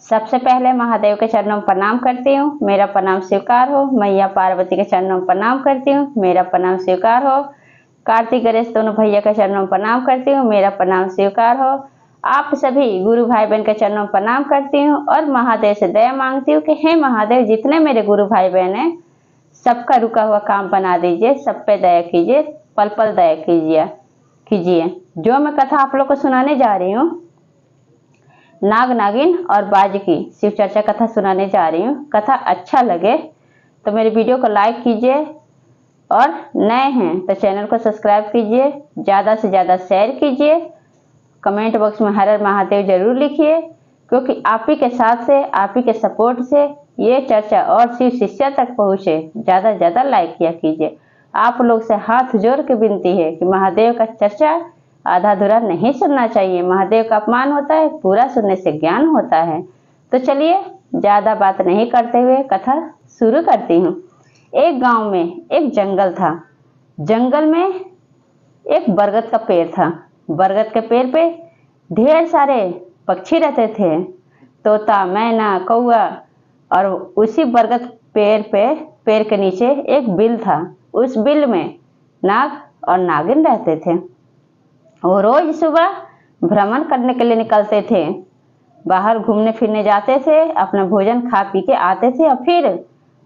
सबसे पहले महादेव के चरणों में प्रणाम करती हूँ, मेरा प्रणाम स्वीकार हो। मैया पार्वती के चरणों में प्रणाम करती हूँ, मेरा प्रणाम स्वीकार हो। कार्तिक गणेश दोनों भैया के चरणों में प्रणाम करती हूँ, मेरा प्रणाम स्वीकार हो। आप सभी गुरु भाई बहन के चरणों में प्रणाम करती हूँ और महादेव से दया मांगती हूँ कि हे महादेव, जितने मेरे गुरु भाई बहन हैं सबका रुका हुआ काम बना दीजिए, सब पे दया कीजिए, पल पल दया कीजिए। जो मैं कथा आप लोग को सुनाने जा रही हूँ, नाग नागिन और बाज की शिव चर्चा कथा सुनाने जा रही हूँ। कथा अच्छा लगे तो मेरे वीडियो को लाइक कीजिए और नए हैं तो चैनल को सब्सक्राइब कीजिए, ज़्यादा से ज़्यादा शेयर कीजिए, कमेंट बॉक्स में हर हर महादेव जरूर लिखिए, क्योंकि आप ही के साथ से, आप ही के सपोर्ट से ये चर्चा और शिव शिष्य तक पहुँचे। ज़्यादा से ज़्यादा लाइक किया कीजिए। आप लोग से हाथ जोड़ के विनती है कि महादेव का चर्चा आधा अधूरा नहीं सुनना चाहिए। महादेव का अपमान होता है, पूरा सुनने से ज्ञान होता है। तो चलिए ज़्यादा बात नहीं करते हुए कथा शुरू करती हूँ। एक गांव में एक जंगल था। जंगल में एक बरगद का पेड़ था। बरगद के पेड़ पे ढेर सारे पक्षी रहते थे, तोता, मैना, कौआ। और उसी बरगद पेड़ के नीचे एक बिल था। उस बिल में नाग और नागिन रहते थे। वो रोज सुबह भ्रमण करने के लिए निकलते थे, बाहर घूमने फिरने जाते थे, अपना भोजन खा पी के आते थे और फिर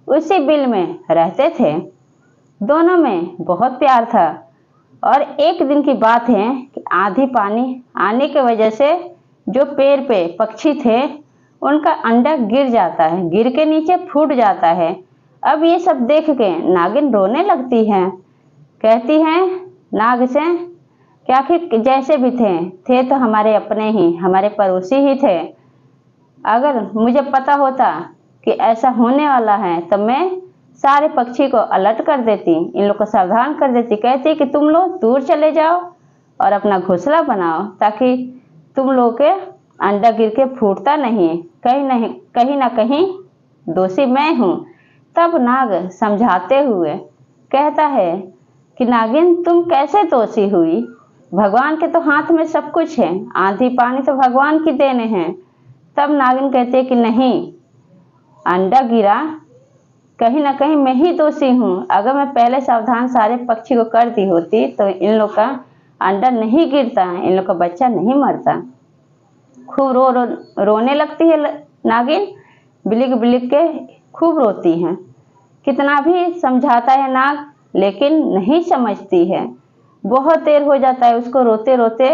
उसी बिल में रहते थे। दोनों में बहुत प्यार था। और एक दिन की बात है कि आंधी पानी आने की वजह से जो पेड़ पे पक्षी थे उनका अंडा गिर जाता है, गिर के नीचे फूट जाता है। अब ये सब देख के नागिन रोने लगती है, कहती है नाग से कि आखिर जैसे भी थे तो हमारे अपने ही, हमारे पड़ोसी ही थे। अगर मुझे पता होता कि ऐसा होने वाला है तो मैं सारे पक्षी को अलर्ट कर देती, इन लोग को सावधान कर देती। कहती कि तुम लोग दूर चले जाओ और अपना घोंसला बनाओ, ताकि तुम लोग के अंडा गिर के फूटता नहीं, कहीं ना कहीं दोषी मैं हूँ। तब नाग समझाते हुए कहता है कि नागिन, तुम कैसे दोषी हुई? भगवान के तो हाथ में सब कुछ है, आंधी पानी तो भगवान की देने हैं। तब नागिन कहते हैं कि नहीं, अंडा गिरा, कहीं ना कहीं मैं ही दोषी हूँ। अगर मैं पहले सावधान सारे पक्षी को कर दी होती तो इन लोग का अंडा नहीं गिरता, इन लोग का बच्चा नहीं मरता। खूब रोने लगती है नागिन, बिलिक बिलिक के खूब रोती है। कितना भी समझाता है नाग, लेकिन नहीं समझती है। बहुत देर हो जाता है उसको रोते रोते,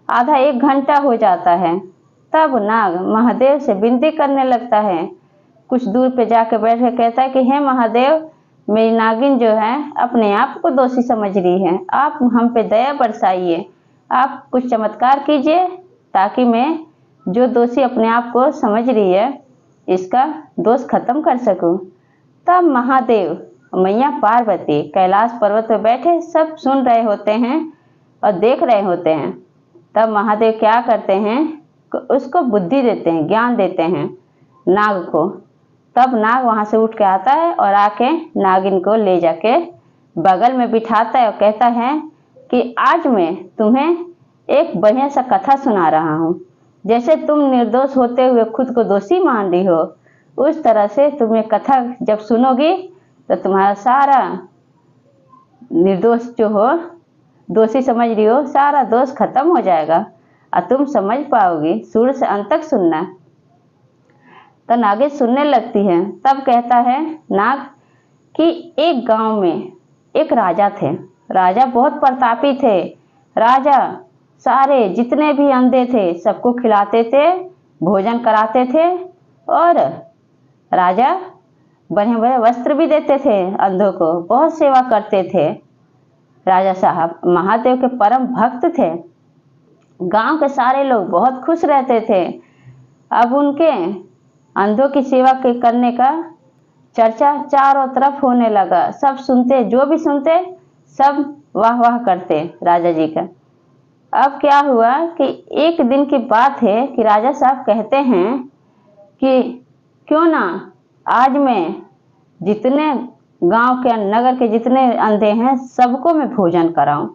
आधा एक घंटा हो जाता है। तब नाग महादेव से विनती करने लगता है। कुछ दूर पे जाके बैठ के कहता है कि हे महादेव, मेरी नागिन जो है अपने आप को दोषी समझ रही है, आप हम पे दया बरसाइए, आप कुछ चमत्कार कीजिए ताकि मैं जो दोषी अपने आप को समझ रही है इसका दोष खत्म कर सकूं। तब महादेव, मैया पार्वती कैलाश पर्वत पर बैठे सब सुन रहे होते हैं और देख रहे होते हैं। तब महादेव क्या करते हैं, उसको बुद्धि देते हैं, ज्ञान देते हैं नाग को। तब नाग वहां से उठ के आता है और आके नागिन को ले जाके बगल में बिठाता है और कहता है कि आज मैं तुम्हें एक बढ़िया सा कथा सुना रहा हूँ। जैसे तुम निर्दोष होते हुए खुद को दोषी मान रही हो, उस तरह से तुम ये कथा जब सुनोगी तो तुम्हारा सारा निर्दोष जो हो, दोषी समझ रही हो, सारा दोष खत्म हो जाएगा और तुम समझ पाओगी। शुरू से अंत तक सुनना। तो नागिन सुनने लगती है। तब कहता है नाग कि एक गांव में एक राजा थे। राजा बहुत प्रतापी थे। राजा सारे जितने भी अंधे थे सबको खिलाते थे, भोजन कराते थे और राजा बढ़िया बढ़िया वस्त्र भी देते थे अंधों को, बहुत सेवा करते थे। राजा साहब महादेव के परम भक्त थे। गांव के सारे लोग बहुत खुश रहते थे। अब उनके अंधों की सेवा करने का चर्चा चारों तरफ होने लगा। सब सुनते, जो भी सुनते सब वाह वाह करते राजा जी का। अब क्या हुआ कि एक दिन की बात है कि राजा साहब कहते हैं कि क्यों ना आज मैं जितने गांव के, नगर के जितने अंधे हैं सबको मैं भोजन कराऊं।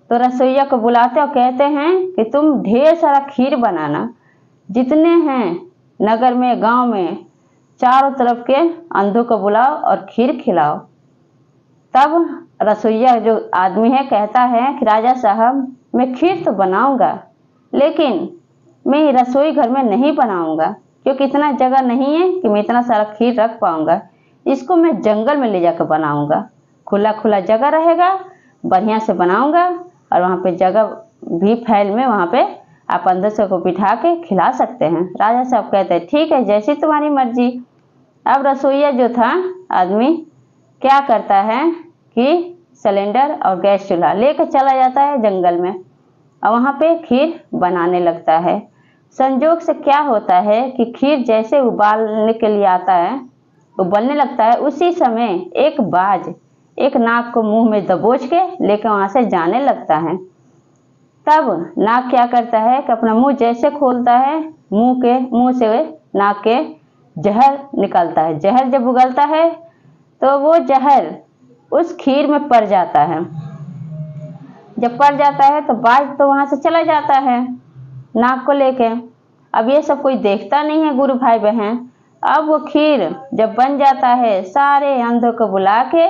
तो रसोइया को बुलाते और कहते हैं कि तुम ढेर सारा खीर बनाना, जितने हैं नगर में, गांव में चारों तरफ के अंधों को बुलाओ और खीर खिलाओ। तब रसोइया जो आदमी है कहता है कि राजा साहब, मैं खीर तो बनाऊंगा, लेकिन मैं रसोई घर में नहीं बनाऊंगा, क्योंकि इतना जगह नहीं है कि मैं इतना सारा खीर रख पाऊंगा। इसको मैं जंगल में ले जाकर बनाऊंगा, खुला खुला जगह रहेगा, बढ़िया से बनाऊंगा और वहाँ पे जगह भी फैल में, वहाँ पे आप अंदर से को बिठा के खिला सकते हैं। राजा साहब कहते हैं ठीक है, जैसी तुम्हारी मर्जी। अब रसोइया जो था आदमी क्या करता है कि सिलेंडर और गैस चूल्हा लेकर चला जाता है जंगल में और वहाँ पे खीर बनाने लगता है। संजोग से क्या होता है कि खीर जैसे उबालने के लिए आता है, उबलने लगता है, उसी समय एक बाज एक नाग को मुंह में दबोच के लेकर वहां से जाने लगता है। तब नाग क्या करता है कि अपना मुंह जैसे खोलता है, मुंह से नाग के जहर निकलता है। जहर जब उगलता है तो वो जहर उस खीर में पड़ जाता है। जब पड़ जाता है तो बाज तो वहां से चला जाता है नाग को लेके। अब ये सब कोई देखता नहीं है गुरु भाई बहन। अब वो खीर जब बन जाता है, सारे अंधों को बुला के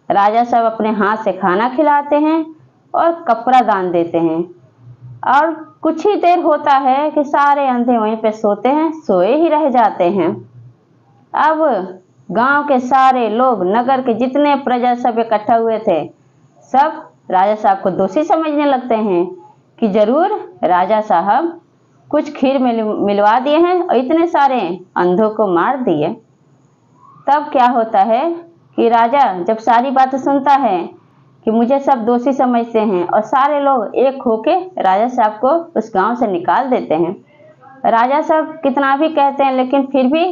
राजा साहब अपने हाथ से खाना खिलाते हैं और कपड़ा दान देते हैं। और कुछ ही देर होता है कि सारे अंधे वहीं पे सोते हैं, सोए ही रह जाते हैं। अब गांव के सारे लोग, नगर के जितने प्रजा सब इकट्ठा हुए थे, सब राजा साहब को दोषी समझने लगते हैं कि जरूर राजा साहब कुछ खीर मिलवा दिए हैं और इतने सारे अंधों को मार दिए। तब क्या होता है कि राजा जब सारी बातें सुनता है कि मुझे सब दोषी समझते हैं, और सारे लोग एक होके राजा साहब को उस गांव से निकाल देते हैं। राजा साहब कितना भी कहते हैं, लेकिन फिर भी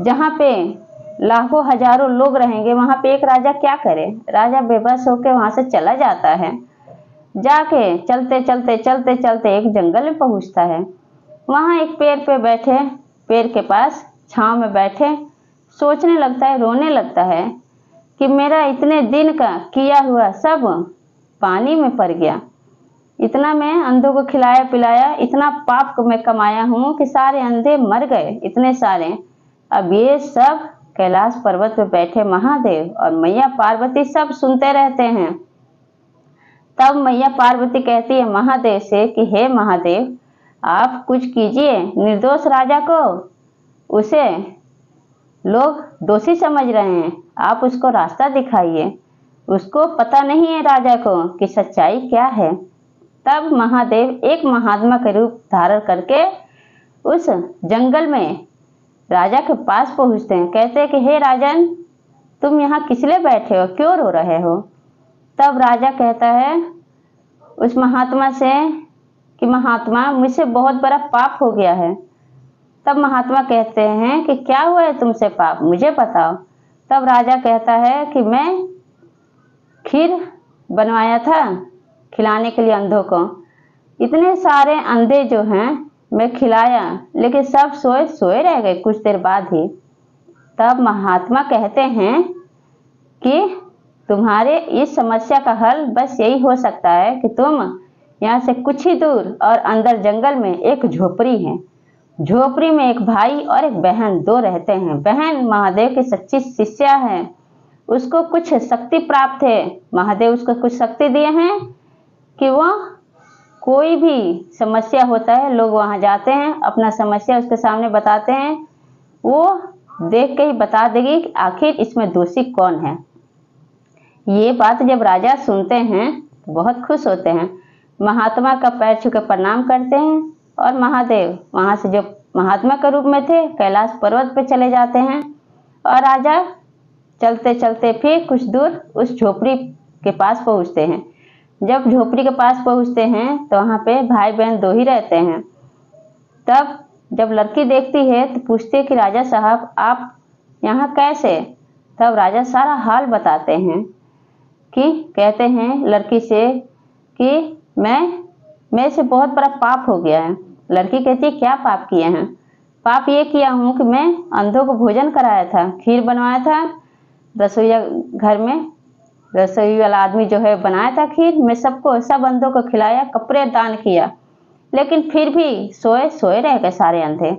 जहाँ पे लाखों हजारों लोग रहेंगे वहां पे एक राजा क्या करे। राजा बेबस होके वहां से चला जाता है। जाके चलते चलते चलते चलते एक जंगल में पहुंचता है। वहां एक पेड़ पे बैठे, पेड़ के पास छांव में बैठे सोचने लगता है, रोने लगता है कि मेरा इतने दिन का किया हुआ सब पानी में पड़ गया। इतना मैं अंधों को खिलाया पिलाया, इतना पाप को मैं कमाया हूँ कि सारे अंधे मर गए, इतने सारे। अब ये सब कैलाश पर्वत पे बैठे महादेव और मैया पार्वती सब सुनते रहते हैं। तब मैया पार्वती कहती है महादेव से कि हे महादेव, आप कुछ कीजिए, निर्दोष राजा को उसे लोग दोषी समझ रहे हैं, आप उसको रास्ता दिखाइए। उसको पता नहीं है राजा को कि सच्चाई क्या है। तब महादेव एक महात्मा का रूप धारण करके उस जंगल में राजा के पास पहुंचते हैं। कहते हैं कि हे राजन, तुम यहाँ किस लिए बैठे हो, क्यों रो रहे हो। तब राजा कहता है उस महात्मा से कि महात्मा, मुझसे बहुत बड़ा पाप हो गया है। तब महात्मा कहते हैं कि क्या हुआ है तुमसे पाप, मुझे बताओ। तब राजा कहता है कि मैं खीर बनवाया था खिलाने के लिए अंधों को, इतने सारे अंधे जो हैं मैं खिलाया, लेकिन सब सोए सोए रह गए कुछ देर बाद ही। तब महात्मा कहते हैं कि तुम्हारे इस समस्या का हल बस यही हो सकता है कि तुम यहाँ से कुछ ही दूर और अंदर जंगल में एक झोपड़ी है, झोपड़ी में एक भाई और एक बहन दो रहते हैं। बहन महादेव की सच्ची शिष्या है, उसको कुछ शक्ति प्राप्त है, महादेव उसको कुछ शक्ति दिए हैं कि वो कोई भी समस्या होता है, लोग वहां जाते हैं, अपना समस्या उसके सामने बताते हैं, वो देख के ही बता देगी कि आखिर इसमें दोषी कौन है। ये बात जब राजा सुनते हैं तो बहुत खुश होते हैं, महात्मा का पैर छू के प्रणाम करते हैं और महादेव वहां से जो महात्मा के रूप में थे कैलाश पर्वत पे चले जाते हैं। और राजा चलते चलते फिर कुछ दूर उस झोपड़ी के पास पहुंचते हैं। जब झोपड़ी के पास पहुंचते हैं तो वहां पे भाई बहन दो ही रहते हैं। तब जब लड़की देखती है तो पूछती है कि राजा साहब आप यहाँ कैसे। तब राजा सारा हाल बताते हैं कि कहते हैं लड़की से कि मैं से बहुत बड़ा पाप हो गया है। लड़की कहती है क्या पाप किए हैं। पाप ये किया हूँ कि मैं अंधों को भोजन कराया था, खीर बनवाया था, रसोईया घर में रसोई वाला आदमी जो है बनाया था खीर, मैं सबको सब अंधों को खिलाया, कपड़े दान किया, लेकिन फिर भी सोए सोए रह गए सारे अंधे।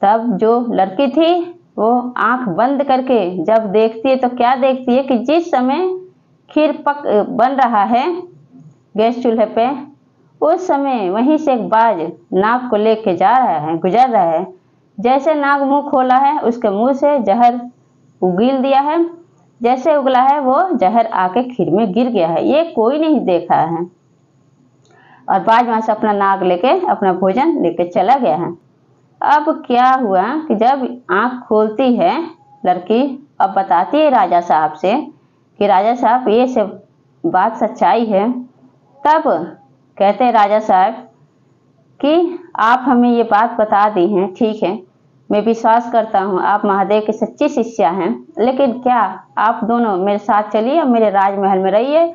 तब जो लड़की थी वो आंख बंद करके जब देखती है तो क्या देखती है कि जिस समय खीर बन रहा है गैस चूल्हे पे, उस समय वहीं से एक बाज नाग को लेके जा रहा है, गुजर रहा है। जैसे नाग मुंह खोला है, उसके मुंह से जहर उगील दिया है। जैसे उगला है वो जहर आके खीर में गिर गया है। ये कोई नहीं देखा है। और बाज वहां से अपना नाग लेके अपना भोजन लेके चला गया है। अब क्या हुआ कि जब आंख खोलती है लड़की, अब बताती है राजा साहब से कि राजा साहब ये सब बात सच्चाई है। तब कहते हैं राजा साहब कि आप हमें ये बात बता दी हैं, ठीक है, मैं विश्वास करता हूँ आप महादेव की सच्ची शिष्या हैं, लेकिन क्या आप दोनों मेरे साथ चलिए, मेरे राजमहल में रहिए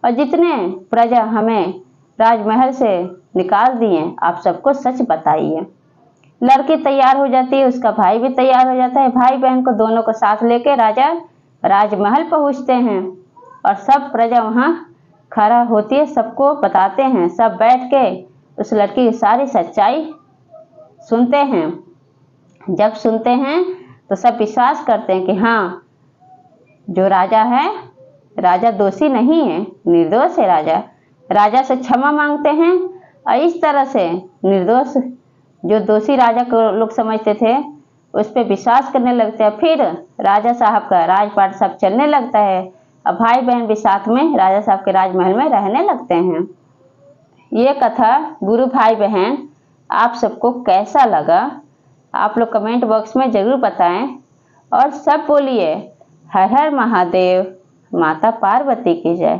और जितने प्रजा हमें राजमहल से निकाल दिए आप सबको सच बताइए। लड़की तैयार हो जाती है, उसका भाई भी तैयार हो जाता है। भाई बहन को दोनों को साथ लेके राजा राजमहल पहुंचते हैं और सब प्रजा वहां खड़ा होती है, सबको बताते हैं। सब बैठ के उस लड़की की सारी सच्चाई सुनते हैं। जब सुनते हैं तो सब विश्वास करते हैं कि हाँ, जो राजा है, राजा दोषी नहीं है, निर्दोष है राजा। राजा से क्षमा मांगते हैं और इस तरह से निर्दोष जो दोषी राजा को लोग समझते थे उस पर विश्वास करने लगते हैं। फिर राजा साहब का राजपाट सब चलने लगता है और भाई बहन भी साथ में राजा साहब के राजमहल में रहने लगते हैं। ये कथा गुरु भाई बहन आप सबको कैसा लगा आप लोग कमेंट बॉक्स में ज़रूर बताएं और सब बोलिए हर हर महादेव, माता पार्वती की जय।